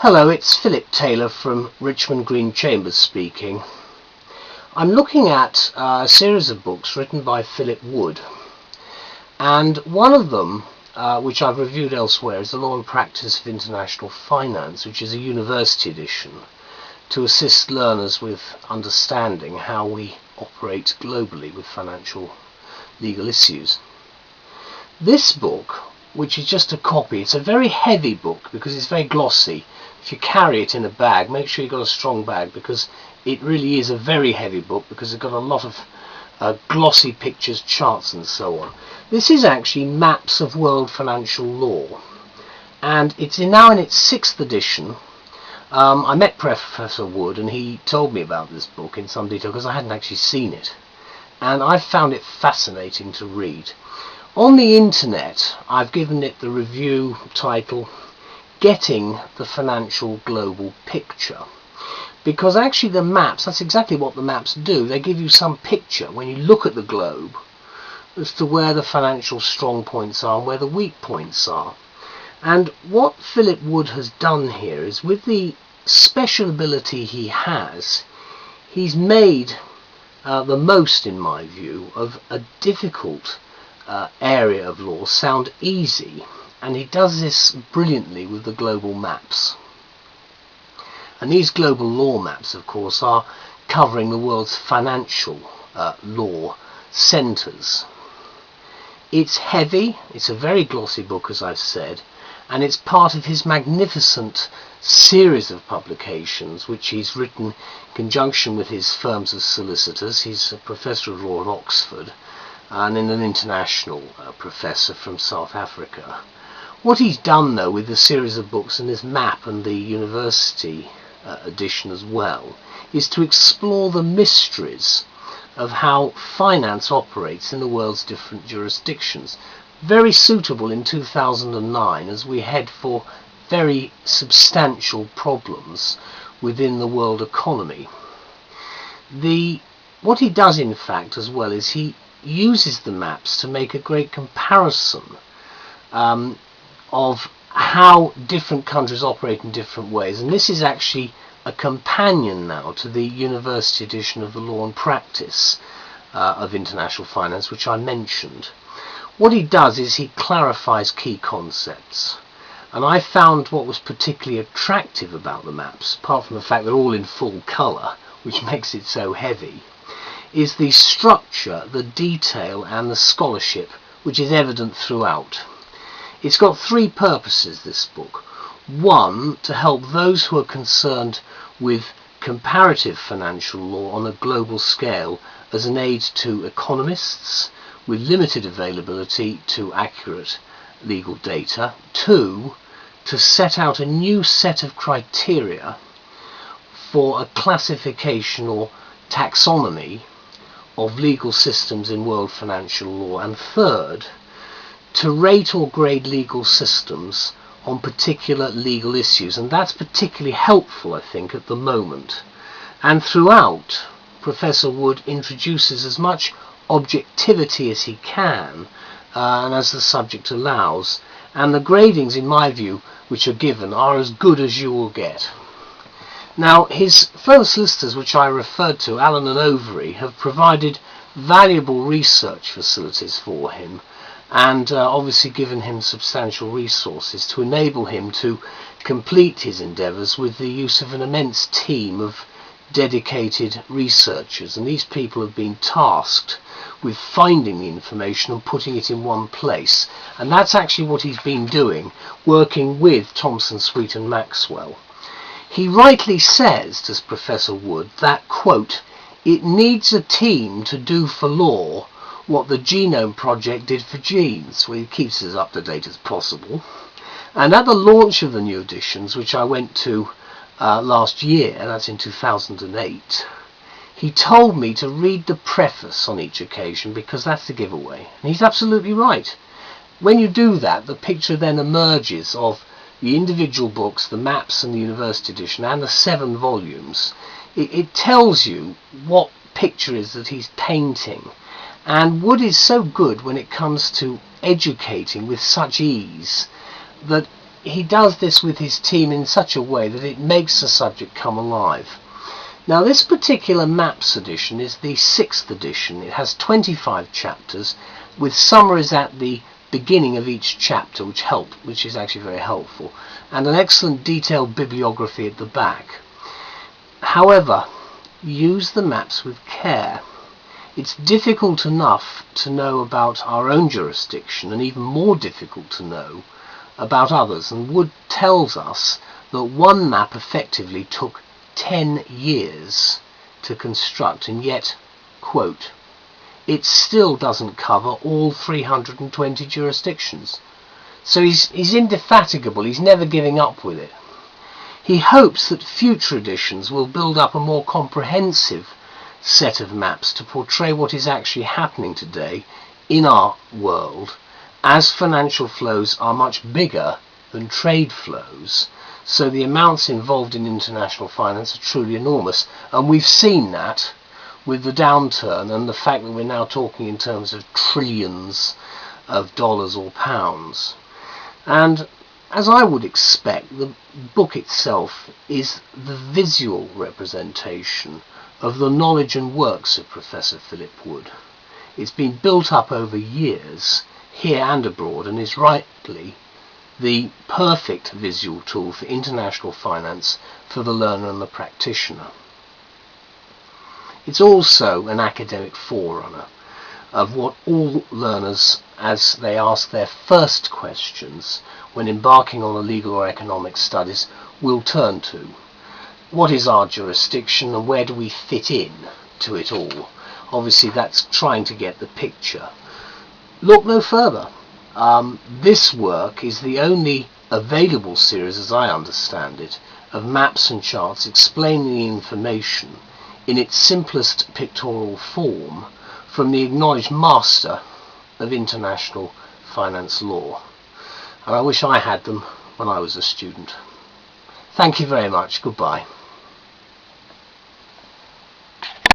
Hello, it's Phillip Taylor from Richmond Green Chambers speaking. I'm looking at a series of books written by Philip Wood, and one of them, which I've reviewed elsewhere, is The Law and Practice of International Finance, which is a university edition to assist learners with understanding how we operate globally with financial legal issues. This book, which is just a copy, it's a very heavy book because it's very glossy. If you carry it in a bag, make sure you've got a strong bag, because it really is a very heavy book because it's got a lot of glossy pictures, charts and so on. This is actually Maps of World Financial Law, and it's now in its 6th edition. I met Professor Wood and he told me about this book in some detail because I hadn't actually seen it, and I found it fascinating to read. On the internet, I've given it the review title Getting the Financial Global Picture, because actually the maps, that's exactly what the maps do. They give you some picture when you look at the globe as to where the financial strong points are and where the weak points are. And what Philip Wood has done here is, with the special ability he has, he's made the most, in my view, of a difficult area of law sound easy. And he does this brilliantly with the global maps. And these global law maps, of course, are covering the world's financial law centres. It's heavy, it's a very glossy book, as I've said, and it's part of his magnificent series of publications which he's written in conjunction with his firms of solicitors. He's a professor of law at Oxford and an international professor from South Africa. What he's done, though, with the series of books and this map and the university edition as well, is to explore the mysteries of how finance operates in the world's different jurisdictions. Very suitable in 2009 as we head for very substantial problems within the world economy. What he does, in fact, as well, is he uses the maps to make a great comparison of how different countries operate in different ways. And this is actually a companion now to the university edition of The Law and Practice of International Finance, which I mentioned. What he does is he clarifies key concepts. And I found what was particularly attractive about the maps, apart from the fact they're all in full colour, which makes it so heavy, is the structure, the detail and the scholarship, which is evident throughout. It's got 3 purposes, this book. One, to help those who are concerned with comparative financial law on a global scale as an aid to economists with limited availability to accurate legal data. 2, to set out a new set of criteria for a classification or taxonomy of legal systems in world financial law. And 3rd, to rate or grade legal systems on particular legal issues, and that's particularly helpful, I think, at the moment. And throughout, Professor Wood introduces as much objectivity as he can, and as the subject allows, and the gradings, in my view, which are given, are as good as you will get. Now, his fellow solicitors, which I referred to, Allen and Overy, have provided valuable research facilities for him, and obviously given him substantial resources to enable him to complete his endeavours with the use of an immense team of dedicated researchers. And these people have been tasked with finding the information and putting it in one place. And that's actually what he's been doing, working with Thomson, Sweet and Maxwell. He rightly says, does Professor Wood, that, quote, "It needs a team to do for law what the Genome Project did for genes," where he keeps as up to date as possible. And at the launch of the new editions, which I went to last year, that's in 2008, he told me to read the preface on each occasion, because that's the giveaway. And he's absolutely right. When you do that, the picture then emerges of the individual books, the maps and the university edition, and the 7 volumes. It tells you what picture is that he's painting. And Wood is so good when it comes to educating with such ease that he does this with his team in such a way that it makes the subject come alive. Now, this particular Maps edition is the 6th edition. It has 25 chapters with summaries at the beginning of each chapter, which is actually very helpful, and an excellent detailed bibliography at the back. However, use the maps with care. It's difficult enough to know about our own jurisdiction, and even more difficult to know about others, and Wood tells us that one map effectively took 10 years to construct, and yet, quote, it still doesn't cover all 320 jurisdictions. So he's indefatigable, he's never giving up with it. He hopes that future editions will build up a more comprehensive set of maps to portray what is actually happening today in our world, as financial flows are much bigger than trade flows, so the amounts involved in international finance are truly enormous. And we've seen that with the downturn and the fact that we're now talking in terms of trillions of dollars or pounds. And as I would expect, the book itself is the visual representation of the knowledge and works of Professor Philip Wood. It's been built up over years, here and abroad, and is rightly the perfect visual tool for international finance for the learner and the practitioner. It's also an academic forerunner of what all learners, as they ask their first questions when embarking on a legal or economic studies, will turn to. What is our jurisdiction and where do we fit in to it all? Obviously that's trying to get the picture. Look no further. This work is the only available series, as I understand it, of maps and charts explaining the information in its simplest pictorial form from the acknowledged master of international finance law. And I wish I had them when I was a student. Thank you very much. Goodbye.